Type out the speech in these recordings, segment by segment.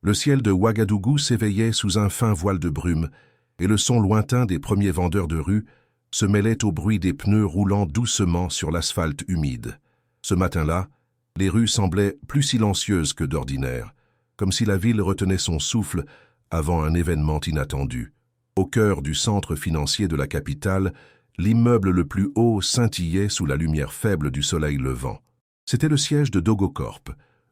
Le ciel de Ouagadougou s'éveillait sous un fin voile de brume, et le son lointain des premiers vendeurs de rue se mêlait au bruit des pneus roulant doucement sur l'asphalte humide. Ce matin-là, les rues semblaient plus silencieuses que d'ordinaire, comme si la ville retenait son souffle avant un événement inattendu. Au cœur du centre financier de la capitale, l'immeuble le plus haut scintillait sous la lumière faible du soleil levant. C'était le siège de Dogocorp,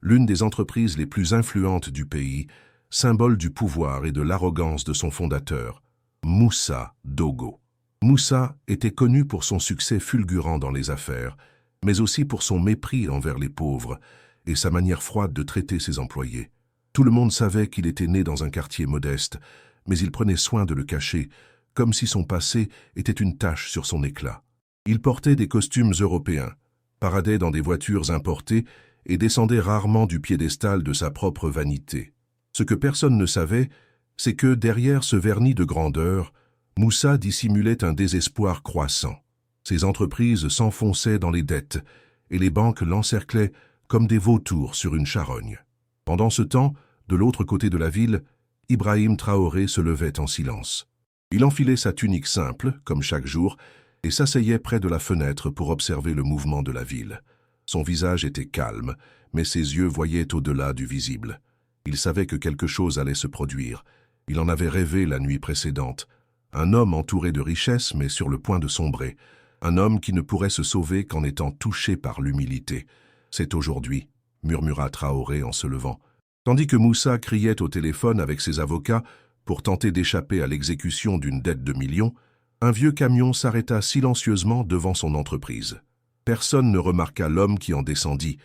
l'une des entreprises les plus influentes du pays, symbole du pouvoir et de l'arrogance de son fondateur, Moussa Dogo. Moussa était connu pour son succès fulgurant dans les affaires, mais aussi pour son mépris envers les pauvres et sa manière froide de traiter ses employés. Tout le monde savait qu'il était né dans un quartier modeste, mais il prenait soin de le cacher, comme si son passé était une tache sur son éclat. Il portait des costumes européens, paradait dans des voitures importées et descendait rarement du piédestal de sa propre vanité. Ce que personne ne savait, c'est que derrière ce vernis de grandeur, Moussa dissimulait un désespoir croissant. Ses entreprises s'enfonçaient dans les dettes et les banques l'encerclaient comme des vautours sur une charogne. Pendant ce temps, de l'autre côté de la ville, Ibrahim Traoré se levait en silence. Il enfilait sa tunique simple, comme chaque jour, et s'asseyait près de la fenêtre pour observer le mouvement de la ville. Son visage était calme, mais ses yeux voyaient au-delà du visible. Il savait que quelque chose allait se produire. Il en avait rêvé la nuit précédente. Un homme entouré de richesses, mais sur le point de sombrer. Un homme qui ne pourrait se sauver qu'en étant touché par l'humilité. « C'est aujourd'hui », murmura Traoré en se levant. Tandis que Moussa criait au téléphone avec ses avocats pour tenter d'échapper à l'exécution d'une dette de millions, un vieux camion s'arrêta silencieusement devant son entreprise. Personne ne remarqua l'homme qui en descendit,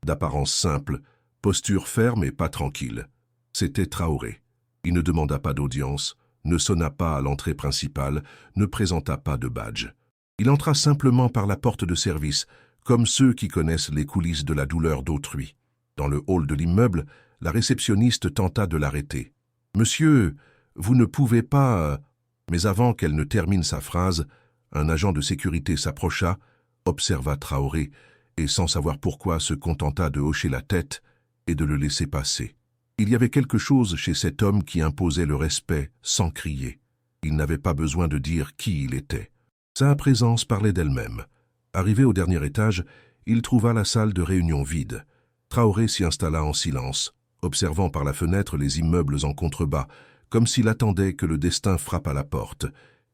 d'apparence simple, posture ferme et pas tranquille. C'était Traoré. Il ne demanda pas d'audience, ne sonna pas à l'entrée principale, ne présenta pas de badge. Il entra simplement par la porte de service, comme ceux qui connaissent les coulisses de la douleur d'autrui. Dans le hall de l'immeuble, la réceptionniste tenta de l'arrêter. « Monsieur, vous ne pouvez pas… » Mais avant qu'elle ne termine sa phrase, un agent de sécurité s'approcha, observa Traoré et, sans savoir pourquoi, se contenta de hocher la tête et de le laisser passer. Il y avait quelque chose chez cet homme qui imposait le respect sans crier. Il n'avait pas besoin de dire qui il était. Sa présence parlait d'elle-même. Arrivé au dernier étage, il trouva la salle de réunion vide. Traoré s'y installa en silence, observant par la fenêtre les immeubles en contrebas, comme s'il attendait que le destin frappe à la porte.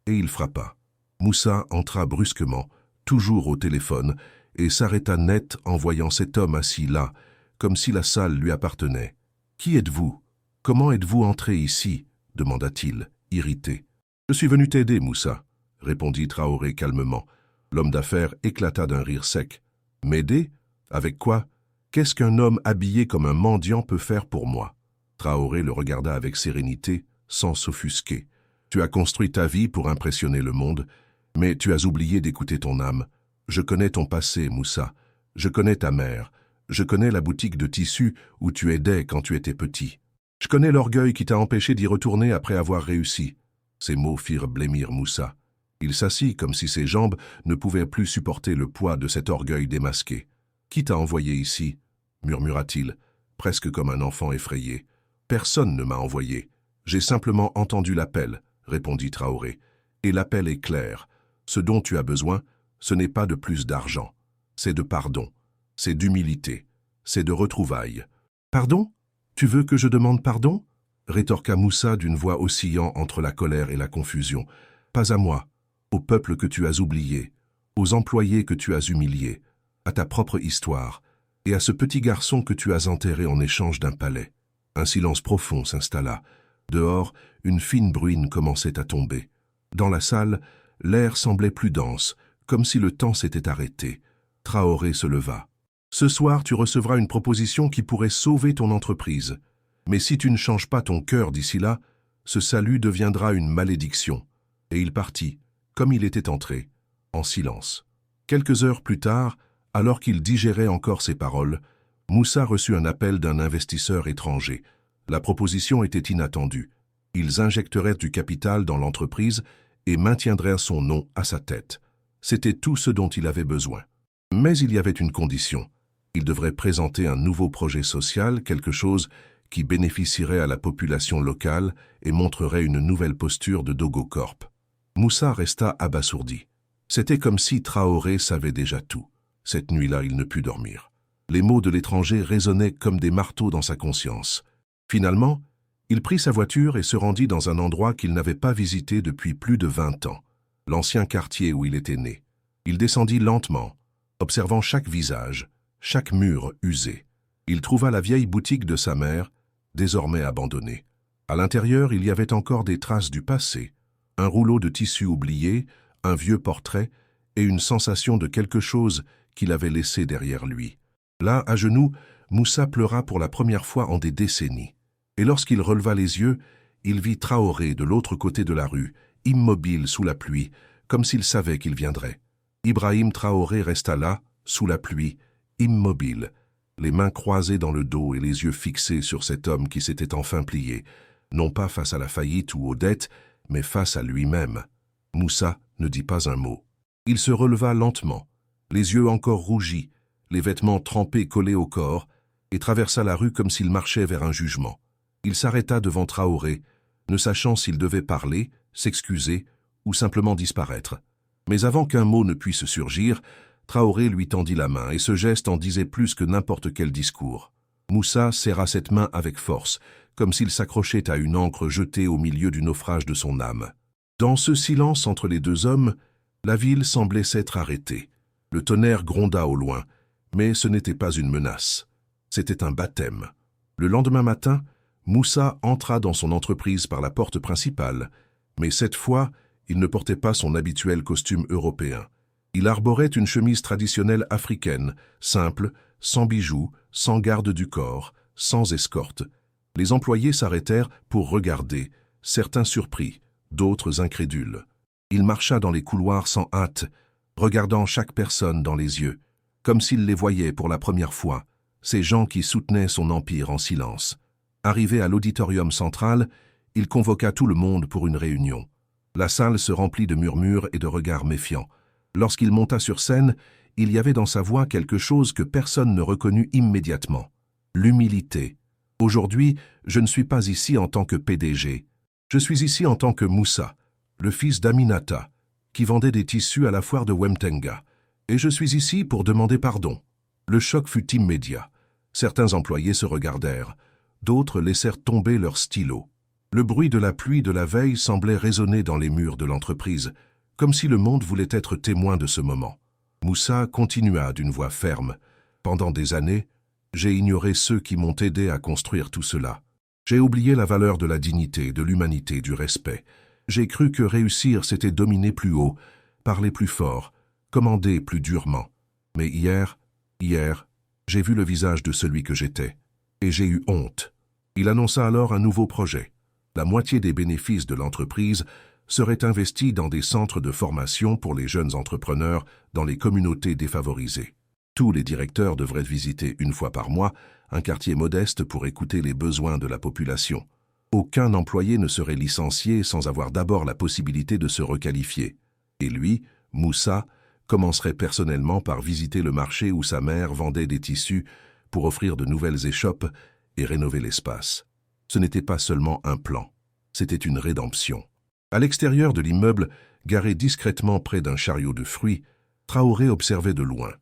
Et il frappa. Moussa entra brusquement, toujours au téléphone, et s'arrêta net en voyant cet homme assis là, comme si la salle lui appartenait. « Qui êtes-vous? Comment êtes-vous entré ici ?» demanda-t-il, irrité. « Je suis venu t'aider, Moussa », répondit Traoré calmement. L'homme d'affaires éclata d'un rire sec. « M'aider? Avec quoi? Qu'est-ce qu'un homme habillé comme un mendiant peut faire pour moi ?» Traoré le regarda avec sérénité, sans s'offusquer. « Tu as construit ta vie pour impressionner le monde, mais tu as oublié d'écouter ton âme. Je connais ton passé, Moussa. Je connais ta mère. Je connais la boutique de tissus où tu aidais quand tu étais petit. Je connais l'orgueil qui t'a empêché d'y retourner après avoir réussi. » Ces mots firent blêmir Moussa. Il s'assit comme si ses jambes ne pouvaient plus supporter le poids de cet orgueil démasqué. « Qui t'a envoyé ici ?» murmura-t-il, presque comme un enfant effrayé. « Personne ne m'a envoyé. J'ai simplement entendu l'appel, » répondit Traoré. « Et l'appel est clair. Ce dont tu as besoin, ce n'est pas de plus d'argent. C'est de pardon. C'est d'humilité. C'est de retrouvailles. »« Pardon? Tu veux que je demande pardon ?» rétorqua Moussa d'une voix oscillant entre la colère et la confusion. « Pas à moi, au peuple que tu as oublié, aux employés que tu as humiliés, à ta propre histoire, et à ce petit garçon que tu as enterré en échange d'un palais. » Un silence profond s'installa. Dehors, une fine bruine commençait à tomber. Dans la salle, l'air semblait plus dense, comme si le temps s'était arrêté. Traoré se leva. « Ce soir, tu recevras une proposition qui pourrait sauver ton entreprise. Mais si tu ne changes pas ton cœur d'ici là, ce salut deviendra une malédiction. » Et il partit, comme il était entré, en silence. Quelques heures plus tard, alors qu'il digérait encore ces paroles, Moussa reçut un appel d'un investisseur étranger. La proposition était inattendue. Ils injecteraient du capital dans l'entreprise et maintiendraient son nom à sa tête. C'était tout ce dont il avait besoin. Mais il y avait une condition. Il devrait présenter un nouveau projet social, quelque chose qui bénéficierait à la population locale et montrerait une nouvelle posture de Dogo Corp. Moussa resta abasourdi. C'était comme si Traoré savait déjà tout. Cette nuit-là, il ne put dormir. Les mots de l'étranger résonnaient comme des marteaux dans sa conscience. Finalement, il prit sa voiture et se rendit dans un endroit qu'il n'avait pas visité depuis plus de 20 ans, l'ancien quartier où il était né. Il descendit lentement, observant chaque visage, chaque mur usé. Il trouva la vieille boutique de sa mère, désormais abandonnée. À l'intérieur, il y avait encore des traces du passé, un rouleau de tissu oublié, un vieux portrait et une sensation de quelque chose qu'il avait laissé derrière lui. Là, à genoux, Moussa pleura pour la première fois en des décennies. Et lorsqu'il releva les yeux, il vit Traoré de l'autre côté de la rue, immobile sous la pluie, comme s'il savait qu'il viendrait. Ibrahim Traoré resta là, sous la pluie, immobile, les mains croisées dans le dos et les yeux fixés sur cet homme qui s'était enfin plié, non pas face à la faillite ou aux dettes, mais face à lui-même. Moussa ne dit pas un mot. Il se releva lentement, les yeux encore rougis, les vêtements trempés collés au corps, et traversa la rue comme s'il marchait vers un jugement. Il s'arrêta devant Traoré, ne sachant s'il devait parler, s'excuser ou simplement disparaître. Mais avant qu'un mot ne puisse surgir, Traoré lui tendit la main et ce geste en disait plus que n'importe quel discours. Moussa serra cette main avec force, comme s'il s'accrochait à une ancre jetée au milieu du naufrage de son âme. Dans ce silence entre les deux hommes, la ville semblait s'être arrêtée. Le tonnerre gronda au loin, mais ce n'était pas une menace. C'était un baptême. Le lendemain matin, Moussa entra dans son entreprise par la porte principale, mais cette fois, il ne portait pas son habituel costume européen. Il arborait une chemise traditionnelle africaine, simple, sans bijoux, sans garde du corps, sans escorte. Les employés s'arrêtèrent pour regarder, certains surpris, d'autres incrédules. Il marcha dans les couloirs sans hâte, regardant chaque personne dans les yeux, comme s'il les voyait pour la première fois, ces gens qui soutenaient son empire en silence. Arrivé à l'auditorium central, il convoqua tout le monde pour une réunion. La salle se remplit de murmures et de regards méfiants. Lorsqu'il monta sur scène, il y avait dans sa voix quelque chose que personne ne reconnut immédiatement. L'humilité. Aujourd'hui, je ne suis pas ici en tant que PDG. Je suis ici en tant que Moussa, le fils d'Aminata, qui vendait des tissus à la foire de Wemtenga. Et je suis ici pour demander pardon. Le choc fut immédiat. Certains employés se regardèrent. D'autres laissèrent tomber leurs stylos. Le bruit de la pluie de la veille semblait résonner dans les murs de l'entreprise, comme si le monde voulait être témoin de ce moment. Moussa continua d'une voix ferme. Pendant des années, j'ai ignoré ceux qui m'ont aidé à construire tout cela. J'ai oublié la valeur de la dignité, de l'humanité, du respect. J'ai cru que réussir, c'était dominer plus haut, parler plus fort, commander plus durement. Mais hier, j'ai vu le visage de celui que j'étais, et j'ai eu honte. Il annonça alors un nouveau projet. La moitié des bénéfices de l'entreprise seraient investis dans des centres de formation pour les jeunes entrepreneurs dans les communautés défavorisées. Tous les directeurs devraient visiter une fois par mois un quartier modeste pour écouter les besoins de la population. Aucun employé ne serait licencié sans avoir d'abord la possibilité de se requalifier. Et lui, Moussa, commencerait personnellement par visiter le marché où sa mère vendait des tissus pour offrir de nouvelles échoppes et rénover l'espace. Ce n'était pas seulement un plan, c'était une rédemption. À l'extérieur de l'immeuble, garé discrètement près d'un chariot de fruits, Traoré observait de loin.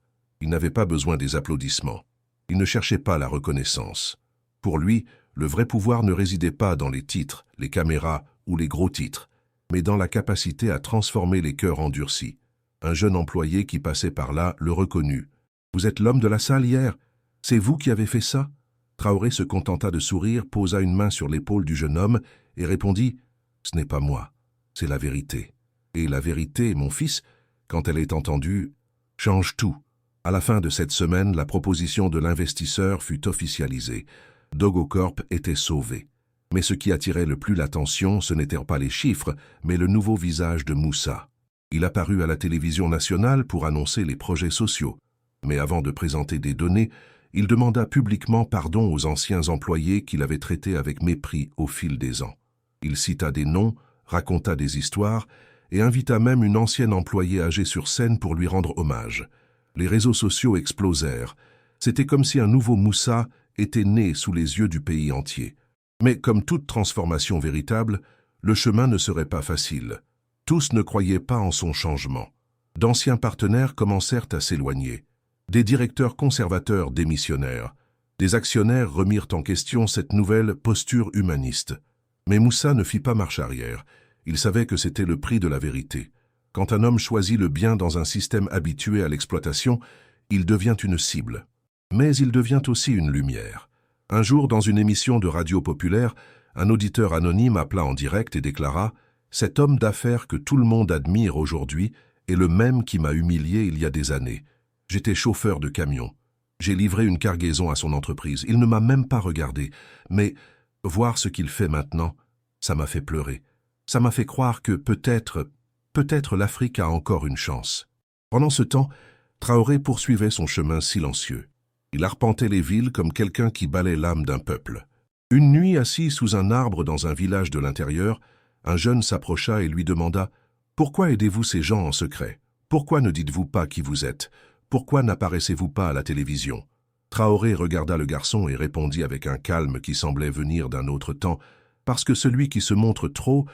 Il n'avait pas besoin des applaudissements. Il ne cherchait pas la reconnaissance. Pour lui, le vrai pouvoir ne résidait pas dans les titres, les caméras ou les gros titres, mais dans la capacité à transformer les cœurs endurcis. Un jeune employé qui passait par là le reconnut. « Vous êtes l'homme de la salle hier? C'est vous qui avez fait ça ?» Traoré se contenta de sourire, posa une main sur l'épaule du jeune homme et répondit « Ce n'est pas moi, c'est la vérité. Et la vérité, mon fils, quand elle est entendue, change tout. » À la fin de cette semaine, la proposition de l'investisseur fut officialisée. Dogo Corp était sauvé. Mais ce qui attirait le plus l'attention, ce n'étaient pas les chiffres, mais le nouveau visage de Moussa. Il apparut à la télévision nationale pour annoncer les projets sociaux. Mais avant de présenter des données, il demanda publiquement pardon aux anciens employés qu'il avait traités avec mépris au fil des ans. Il cita des noms, raconta des histoires et invita même une ancienne employée âgée sur scène pour lui rendre hommage. Les réseaux sociaux explosèrent. C'était comme si un nouveau Moussa était né sous les yeux du pays entier. Mais comme toute transformation véritable, le chemin ne serait pas facile. Tous ne croyaient pas en son changement. D'anciens partenaires commencèrent à s'éloigner. Des directeurs conservateurs démissionnèrent. Des actionnaires remirent en question cette nouvelle posture humaniste. Mais Moussa ne fit pas marche arrière. Il savait que c'était le prix de la vérité. Quand un homme choisit le bien dans un système habitué à l'exploitation, il devient une cible. Mais il devient aussi une lumière. Un jour, dans une émission de radio populaire, un auditeur anonyme appela en direct et déclara « Cet homme d'affaires que tout le monde admire aujourd'hui est le même qui m'a humilié il y a des années. J'étais chauffeur de camion. J'ai livré une cargaison à son entreprise. Il ne m'a même pas regardé. Mais voir ce qu'il fait maintenant, ça m'a fait pleurer. Ça m'a fait croire que peut-être l'Afrique a encore une chance. » Pendant ce temps, Traoré poursuivait son chemin silencieux. Il arpentait les villes comme quelqu'un qui balaie l'âme d'un peuple. Une nuit, assis sous un arbre dans un village de l'intérieur, un jeune s'approcha et lui demanda « Pourquoi aidez-vous ces gens en secret? Pourquoi ne dites-vous pas qui vous êtes? Pourquoi n'apparaissez-vous pas à la télévision ?» Traoré regarda le garçon et répondit avec un calme qui semblait venir d'un autre temps « Parce que celui qui se montre trop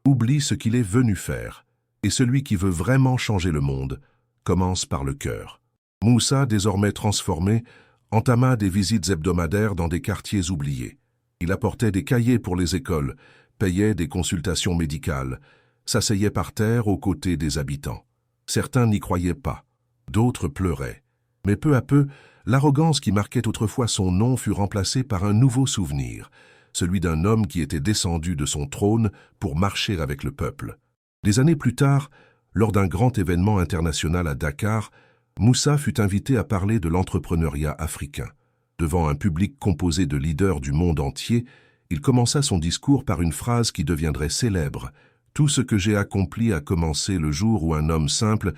oublie ce qu'il est venu faire, et celui qui veut vraiment changer le monde commence par le cœur. » Moussa, désormais transformé, entama des visites hebdomadaires dans des quartiers oubliés. Il apportait des cahiers pour les écoles, payait des consultations médicales, s'asseyait par terre aux côtés des habitants. Certains n'y croyaient pas, d'autres pleuraient. Mais peu à peu, l'arrogance qui marquait autrefois son nom fut remplacée par un nouveau souvenir, celui d'un homme qui était descendu de son trône pour marcher avec le peuple. Des années plus tard, lors d'un grand événement international à Dakar, Moussa fut invité à parler de l'entrepreneuriat africain. Devant un public composé de leaders du monde entier, il commença son discours par une phrase qui deviendrait célèbre. « Tout ce que j'ai accompli a commencé le jour où un homme simple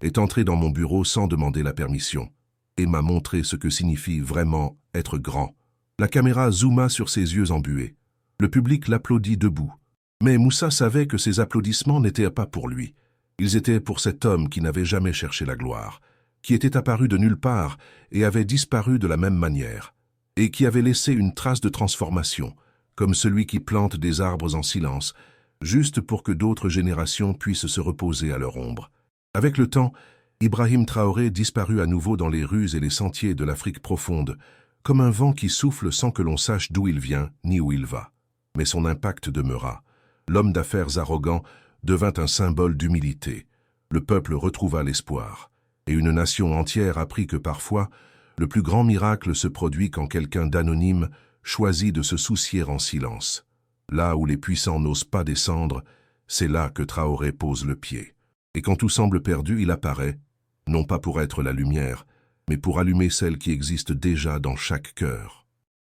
est entré dans mon bureau sans demander la permission et m'a montré ce que signifie vraiment être grand. » La caméra zooma sur ses yeux embués. Le public l'applaudit debout. Mais Moussa savait que ces applaudissements n'étaient pas pour lui. Ils étaient pour cet homme qui n'avait jamais cherché la gloire, qui était apparu de nulle part et avait disparu de la même manière, et qui avait laissé une trace de transformation, comme celui qui plante des arbres en silence, juste pour que d'autres générations puissent se reposer à leur ombre. Avec le temps, Ibrahim Traoré disparut à nouveau dans les rues et les sentiers de l'Afrique profonde, comme un vent qui souffle sans que l'on sache d'où il vient ni où il va. Mais son impact demeura. L'homme d'affaires arrogant devint un symbole d'humilité. Le peuple retrouva l'espoir. Et une nation entière apprit que parfois, le plus grand miracle se produit quand quelqu'un d'anonyme choisit de se soucier en silence. Là où les puissants n'osent pas descendre, c'est là que Traoré pose le pied. Et quand tout semble perdu, il apparaît, non pas pour être la lumière, mais pour allumer celle qui existe déjà dans chaque cœur.